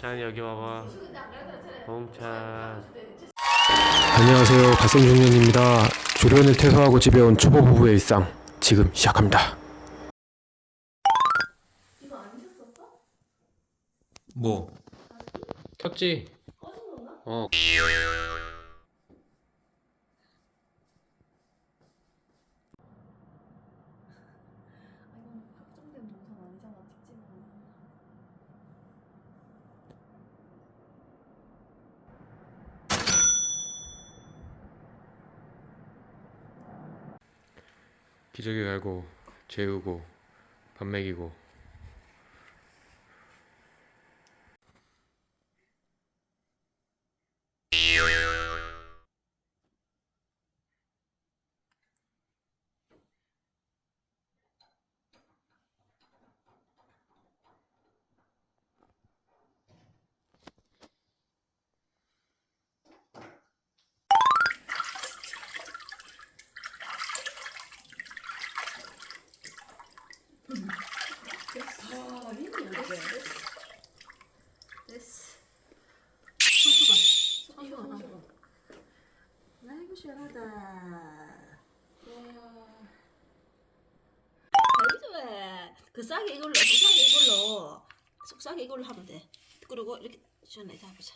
찬이 여기 와봐. 홍찬. 안녕하세요. 갈색중년입니다. 조련을 퇴소하고 집에 온 초보 부부의 일상 지금 시작합니다. 이거 안 켰었어? 뭐? 켰지? 꺼진 건가? 어. 아 이건 확정된 동선 아니잖아 특집은. 기저귀 갈고 재우고 밥 먹이고. 아 힘이 안 돼. 됐어. 소주가. 아이고 시원하다. 와. 아이고 좋아. 그 싸게 이걸로, 속싸게 이걸로 하면 돼. 그리고 이렇게 시원하게 해보자.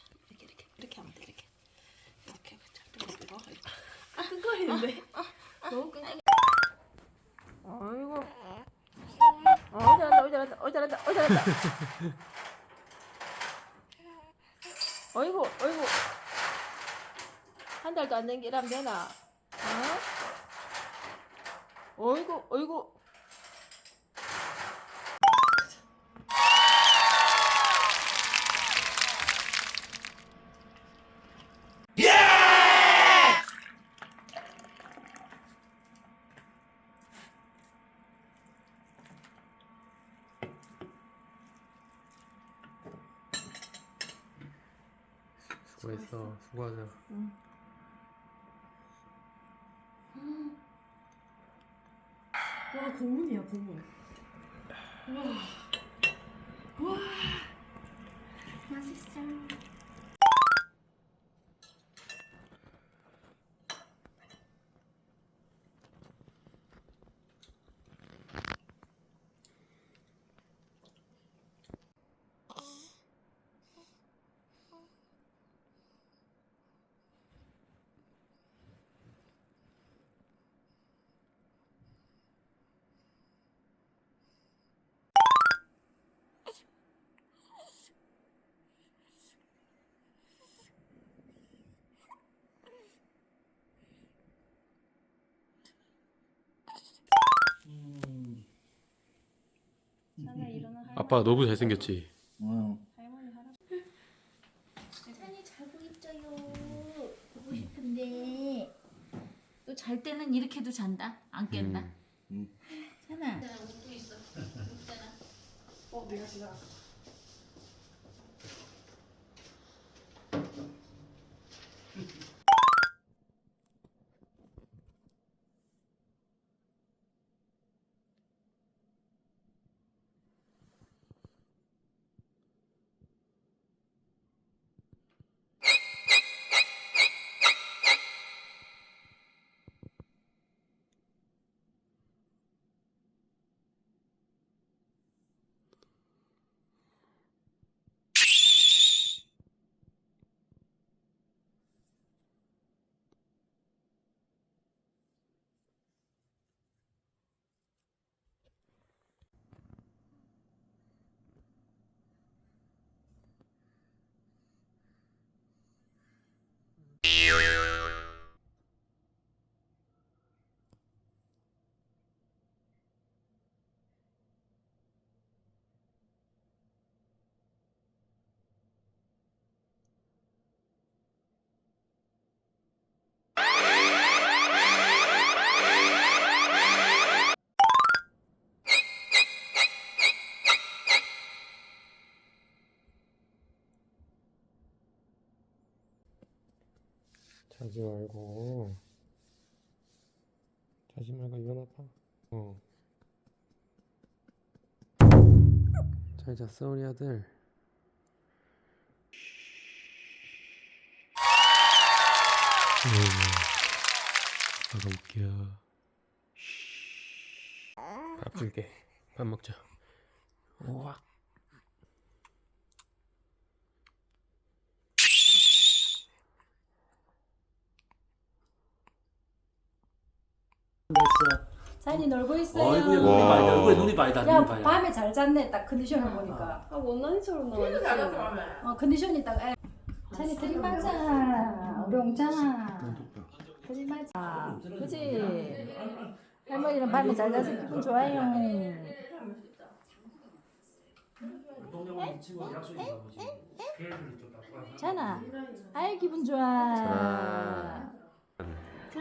이렇게 하면 돼. 이렇게 해보자. 끈거리는데? 너무 끈거리. 아이고. 잘한다. 어이구. 한 달도 안 된 게 이러면 되나? 어이구. 수고했어. 수고하자. 와 고문이야 고문. 와. 맛있어. 자나 일어나. 아빠 너무 잘생겼지? 할머니 할아버지. 찬이 자고 있어요. 보고 싶은데 또 잘 때는 이렇게도 잔다. 안 깬다. 찬아. 웃고 있어. 웃잖아. 내가 지나갔어. 자지 말고 일어나봐. 잘 잤어 우리 아들? 아빠가 웃겨. 밥 줄게. 밥 먹자. 우와. 자연이 놀고 있어요. 얼굴에 눈이 와. 많이 다 얼굴에 눈이 많이 다 야, 눈이 많이 밤에 잘 잤네. 딱 컨디션을 보니까. 아 원난이처럼 나왔어. 컨디션이 딱. 자연이 들이마자. 우리 옹찬아. 들이마자. 그치? 할머니는 밤에 잘 자서 기분 좋아요. 자나. 아이 기분 좋아.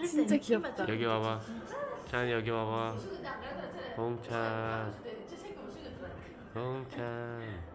진짜 귀엽다. 여기 와봐. 찬이 여기 와봐. 홍찬. 홍찬.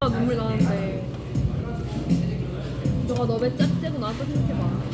눈물 나는데 너가 너배 짝대고 나한테 생각해봐.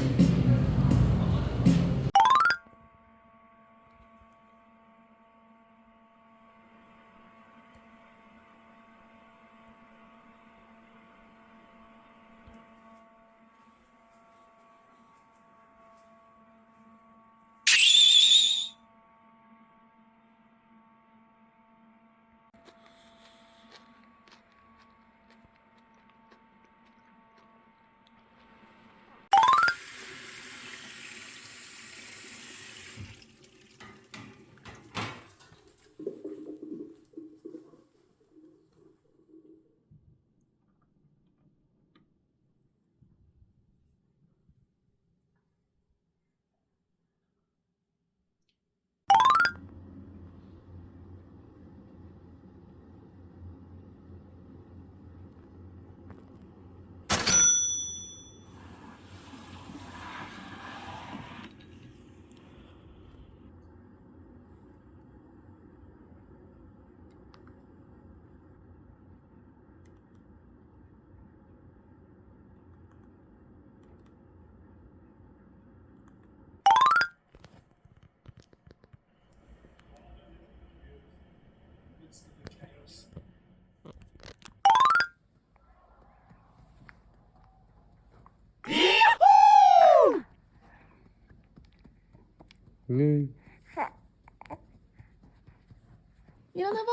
일어나봐.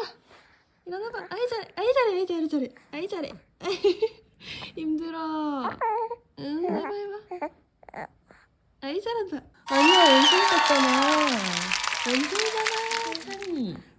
일어나봐. 아이 잘해. 아이 잘해. 아이 잘해. 잘해. 아이 잘해. 힘들어. 응, 해봐. 아이 잘한다. 아니야, 연습 했잖아. 연습이잖아, 찬이.